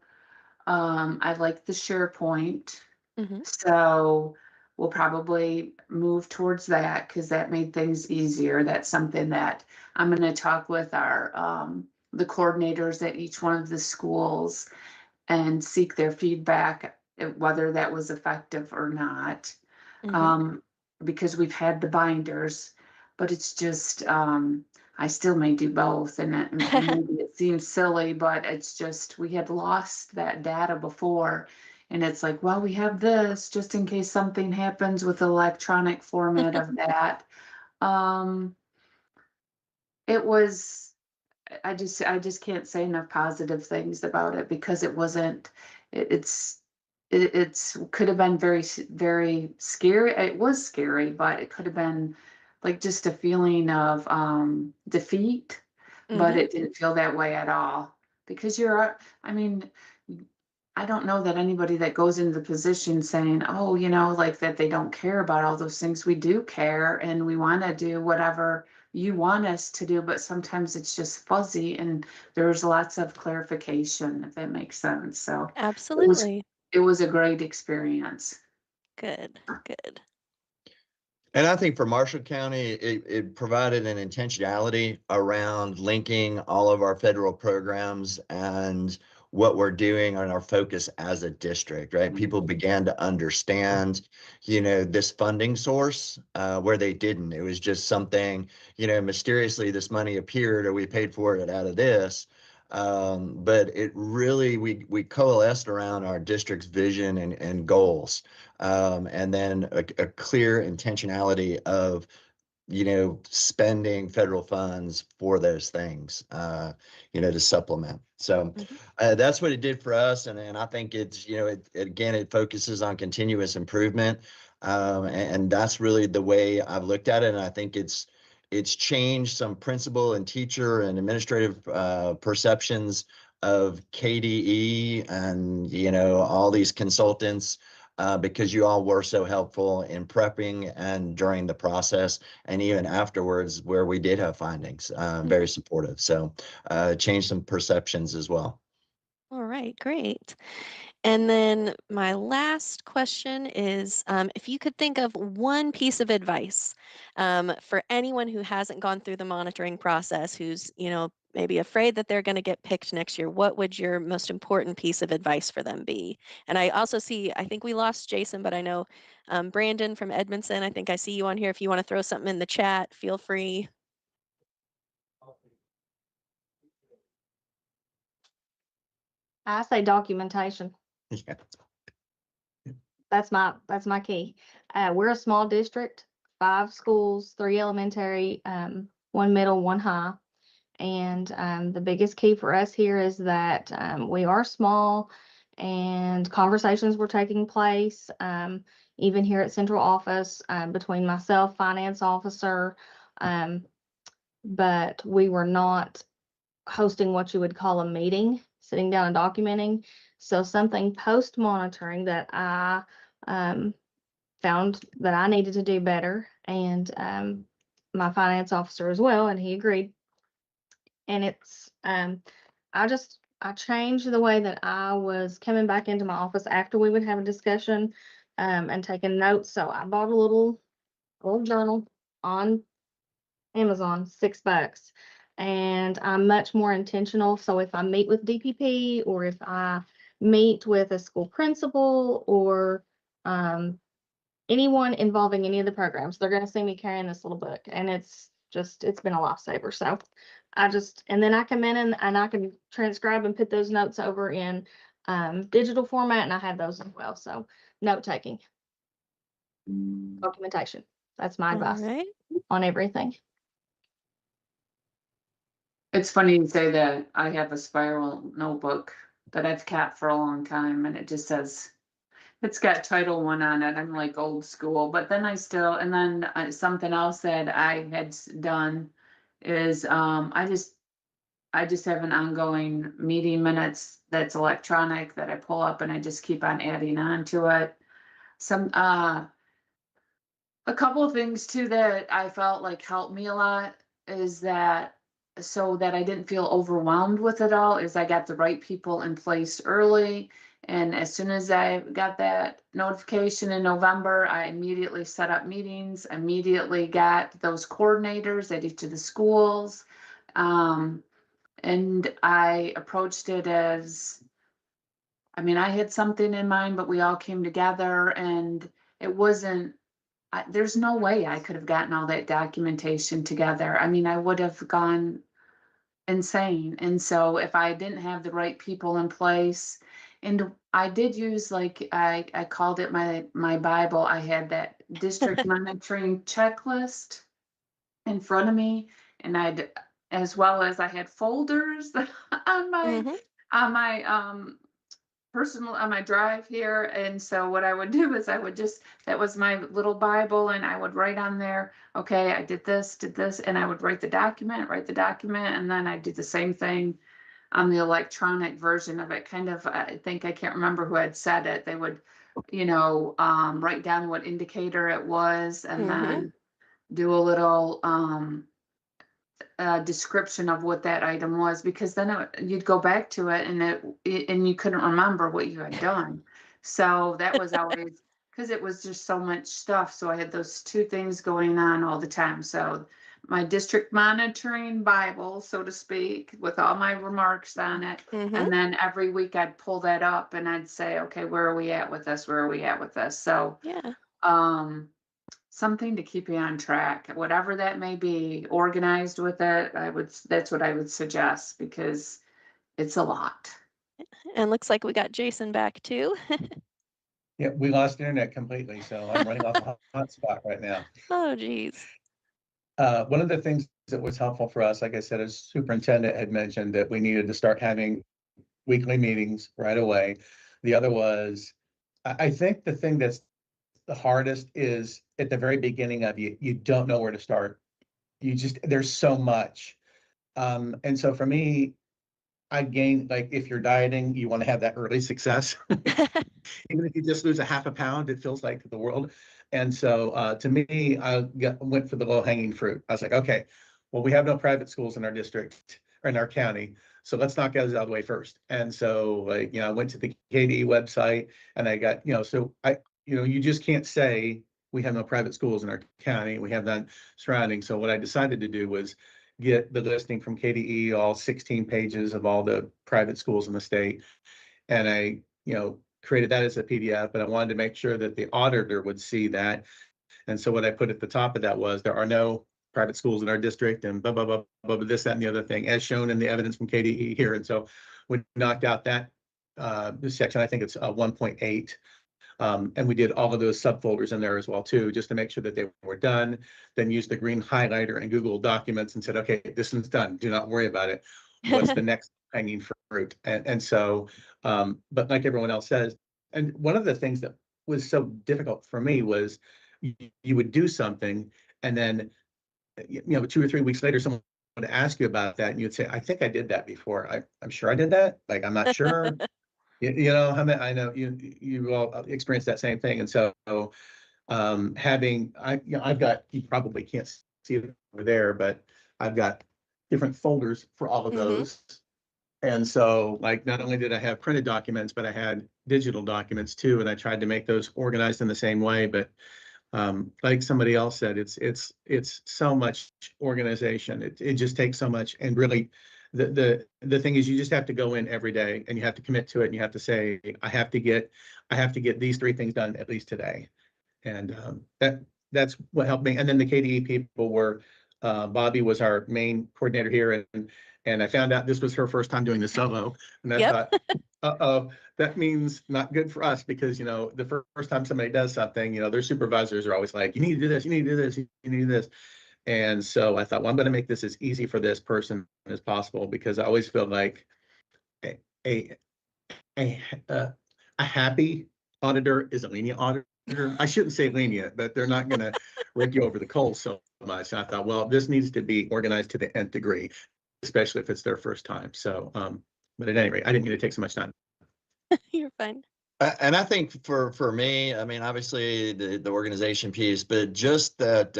I like the SharePoint. Hmm. So we'll probably move towards that because that made things easier. That's something that I'm going to talk with the coordinators at each one of the schools and seek their feedback, whether that was effective or not. Hmm. Um, because we've had the binders, but it's just, I still may do both, and maybe it seems silly, but it's just, we had lost that data before. And it's like, well, we have this just in case something happens with the electronic format of that. Um, it was, I just can't say enough positive things about it because it wasn't, it, it's, it's could have been very scary. It was scary, but it could have been like just a feeling of defeat, but Hmm. it didn't feel that way at all because I mean, I don't know that anybody that goes into the position saying, oh, like that they don't care about all those things. We do care and we want to do whatever you want us to do, but sometimes it's just fuzzy and there's lots of clarification, if that makes sense. So it was Absolutely. it was a great experience. Good. Good. And I think for Marshall County, it provided an intentionality around linking all of our federal programs and what we're doing on our focus as a district, right? People began to understand, this funding source where they didn't. It was just something, mysteriously this money appeared or we paid for it out of this. But it really, we coalesced around our district's vision and goals. And then a clear intentionality of spending federal funds for those things, to supplement. So Hmm. that's what it did for us. And I think it's, again, it focuses on continuous improvement. And that's really the way I've looked at it. And I think it's changed some principal and teacher and administrative perceptions of KDE and, all these consultants because you all were so helpful in prepping and during the process and even afterwards where we did have findings, very supportive. So changed some perceptions as well. All right, great. And then my last question is if you could think of one piece of advice for anyone who hasn't gone through the monitoring process, who's, maybe afraid that they're going to get picked next year, what would your most important piece of advice for them be? And I also see, I think we lost Jason, but I know Brandon from Edmondson, I think I see you on here. If you want to throw something in the chat, feel free. I say documentation. Yeah. That's my key. We're a small district, 5 schools, 3 elementary, 1 middle, 1 high. And the biggest key for us here is that we are small and conversations were taking place, even here at central office, between myself, finance officer, but we were not hosting what you would call a meeting, sitting down and documenting. So something post monitoring that I found that I needed to do better, and my finance officer as well, and he agreed. And it's I changed the way that I was coming back into my office after we would have a discussion and taking notes. So I bought a little journal on Amazon, $6. And I'm much more intentional. So if I meet with DPP or if I meet with a school principal or anyone involving any of the programs, they're going to see me carrying this little book. And it's been a lifesaver. So and then I come in and I can transcribe and put those notes over in digital format, and I have those as well. So note taking, documentation. That's my All advice right. on everything. It's funny you say that. I have a spiral notebook that I've kept for a long time and it just says, it's got Title I on it. I'm like old school, but then and then something else that I had done is, I just have an ongoing meeting minutes that's electronic that I pull up and I just keep on adding on to it. Some, a couple of things too that I felt like helped me a lot is that, so that I didn't feel overwhelmed with it all, is I got the right people in place early. And as soon as I got that notification in November, I immediately set up meetings, immediately got those coordinators at each of the schools. And I approached it as, I mean, I had something in mind, but we all came together and it wasn't, there's no way I could have gotten all that documentation together. I mean, I would have gone insane. And so if I didn't have the right people in place, and I did use, like, I called it my Bible. I had that district monitoring checklist in front of me, and as well as I had folders on my Mhm. on my personal, on my drive here. And so what I would do is that was my little Bible, and I would write on there, okay, I did this, and I would write the document, and then I do the same thing on the electronic version of it. Kind of, I think, I can't remember who had said it. They would, write down what indicator it was, and then do a little description of what that item was, because then you'd go back to it and and you couldn't remember what you had done. So that was always, because it was just so much stuff. So I had those two things going on all the time. So my district monitoring Bible, so to speak, with all my remarks on it. Mhm. And then every week I'd pull that up and I'd say, okay, where are we at with this? Where are we at with this? So, Yeah. something to keep you on track, whatever that may be, organized with it. That's what I would suggest, because it's a lot. And looks like we got Jason back too. Yeah, we lost internet completely, so I'm running off a hotspot right now. Oh, geez. One of the things that was helpful for us, like I said, as superintendent had mentioned, that we needed to start having weekly meetings right away. The other was, I think the thing that's the hardest is at the very beginning of you don't know where to start. There's so much. And so for me, I gained, like, if you're dieting, you want to have that early success. Even if you just lose a half a pound, it feels like the world. And so to me, went for the low hanging fruit. I was like, okay, well, we have no private schools in our district or in our county, so let's knock those out of the way first. And so, like, I went to the KDE website and I got, you just can't say we have no private schools in our county. We have none surrounding. So what I decided to do was get the listing from KDE, all 16 pages of all the private schools in the state. And I, created that as a PDF, but I wanted to make sure that the auditor would see that. And so what I put at the top of that was, there are no private schools in our district, and blah, blah, blah, blah, blah, this, that, and the other thing, as shown in the evidence from KDE here. And so we knocked out that this section. I think it's 1.8. And we did all of those subfolders in there as well too, just to make sure that they were done. Then used the green highlighter and Google Documents and said, okay, this one's done. Do not worry about it. What's the next hanging fruit? And so, but like everyone else says, and one of the things that was so difficult for me was you would do something, and then 2 or 3 weeks later, someone would ask you about that, and you'd say, I think I did that before. I'm sure I did that. Like, I'm not sure. I know you all experienced that same thing. And so I've got, you probably can't see it over there, but I've got different folders for all of those. And so, like, not only did I have printed documents, but I had digital documents too. And I tried to make those organized in the same way. But like somebody else said, it's so much organization. It just takes so much. And really, the thing is, you just have to go in every day and you have to commit to it. And you have to say, I have to get these 3 things done at least today. And that's what helped me. And then the KDE people were, Bobby was our main coordinator here, and I found out this was her first time doing the solo, and I thought, uh-oh, that means not good for us, because the first time somebody does something, their supervisors are always like, you need to do this, you need to do this, you need to do this. And so I thought, well, I'm going to make this as easy for this person as possible, because I always feel like a happy auditor is a lenient auditor. I shouldn't say lenient, but they're not going to rake you over the coals so much. And I thought, well, this needs to be organized to the nth degree. especially if it's their first time. So, but at any rate, I didn't mean to take so much time. You're fine. And I think for me, I mean, obviously the organization piece, but just that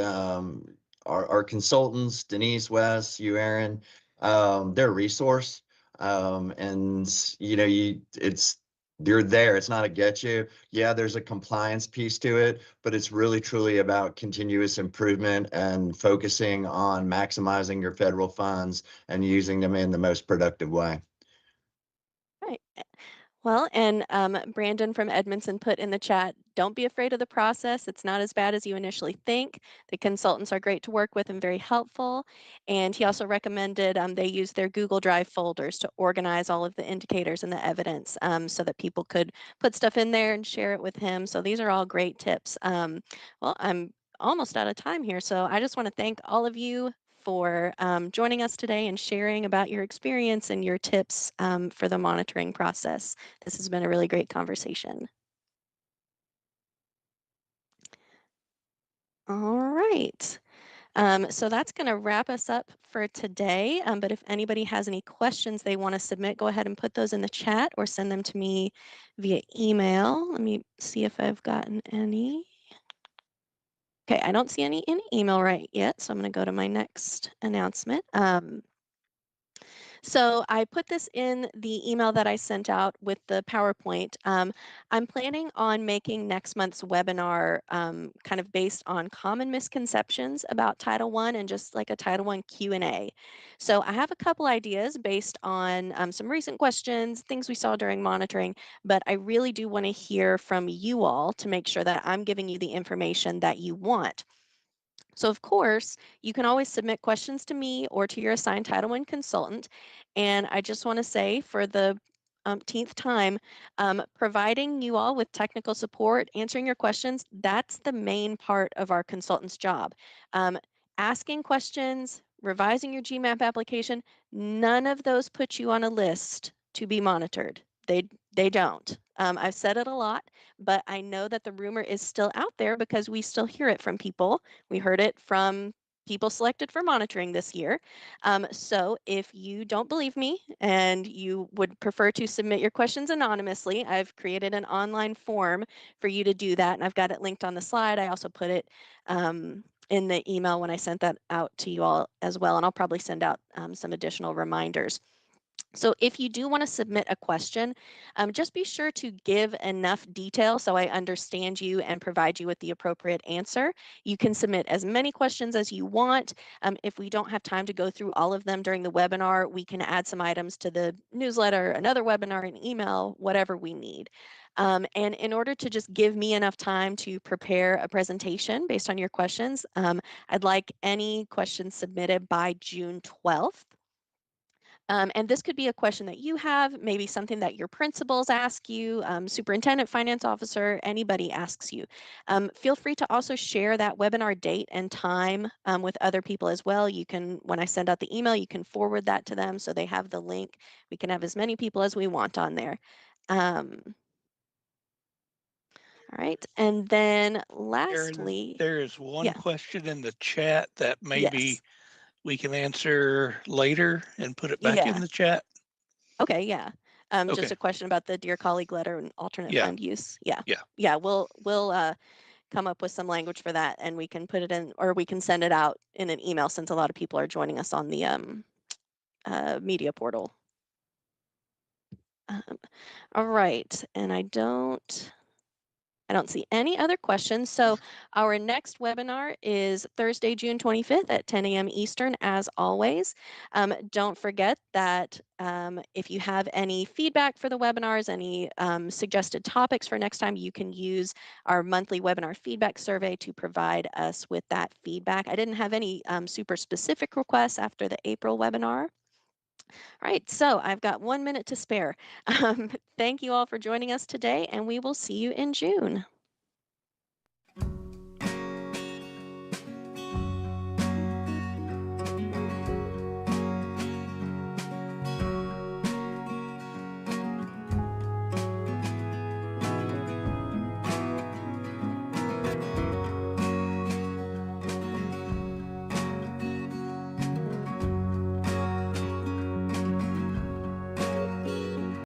our consultants, Denise, Wes, you, Aaron, they're a resource. And you know, you're there. It's not a get you. Yeah, there's a compliance piece to it, but it's really truly about continuous improvement and focusing on maximizing your federal funds and using them in the most productive way. Right. Well, and Brandon from Edmondson put in the chat, don't be afraid of the process. It's not as bad as you initially think. The consultants are great to work with and very helpful. And he also recommended they use their Google Drive folders to organize all of the indicators and the evidence so that people could put stuff in there and share it with him. So these are all great tips. Well, I'm almost out of time here. So I just want to thank all of you for joining us today and sharing about your experience and your tips for the monitoring process. This has been a really great conversation. All right. So that's going to wrap us up for today. But if anybody has any questions they want to submit, go ahead and put those in the chat or send them to me via email. Let me see if I've gotten any. Okay, I don't see any in email right yet, so I'm going to go to my next announcement. So I put this in the email that I sent out with the PowerPoint. I'm planning on making next month's webinar kind of based on common misconceptions about Title I and just like a Title I Q&A. So I have a couple ideas based on some recent questions, things we saw during monitoring, but I really do want to hear from you all to make sure that I'm giving you the information that you want. So of course, you can always submit questions to me or to your assigned Title I consultant. And I just want to say for the umpteenth time, providing you all with technical support, answering your questions, that's the main part of our consultant's job. Asking questions, revising your GMAP application, none of those put you on a list to be monitored. They don't. I've said it a lot, but I know that the rumor is still out there because we still hear it from people. We heard it from people selected for monitoring this year. So if you don't believe me and you would prefer to submit your questions anonymously, I've created an online form for you to do that, and I've got it linked on the slide. I also put it in the email when I sent that out to you all as well, and I'll probably send out some additional reminders. So if you do want to submit a question, just be sure to give enough detail so I understand you and provide you with the appropriate answer. You can submit as many questions as you want. If we don't have time to go through all of them during the webinar, we can add some items to the newsletter, another webinar, an email, whatever we need. And in order to just give me enough time to prepare a presentation based on your questions, I'd like any questions submitted by June 12th. And this could be a question that you have, maybe something that your principals ask you, superintendent, finance officer, anybody asks you. Feel free to also share that webinar date and time with other people as well. You can, when I send out the email, you can forward that to them so they have the link. We can have as many people as we want on there. All right, and then Aaron, lastly, there is one yeah. question in the chat that maybe Yes. we can answer later and put it back in Yeah. the chat. Okay, yeah. Just Okay. a question about the Dear Colleague letter and alternate Yeah. fund use. Yeah. Yeah. Yeah, we'll come up with some language for that and we can put it in, or we can send it out in an email since a lot of people are joining us on the media portal. All right, and I don't see any other questions. So our next webinar is Thursday, June 25th at 10 a.m. Eastern, as always. Don't forget that if you have any feedback for the webinars, any suggested topics for next time, you can use our monthly webinar feedback survey to provide us with that feedback. I didn't have any super specific requests after the April webinar. All right, so I've got 1 minute to spare. Thank you all for joining us today, and we will see you in June.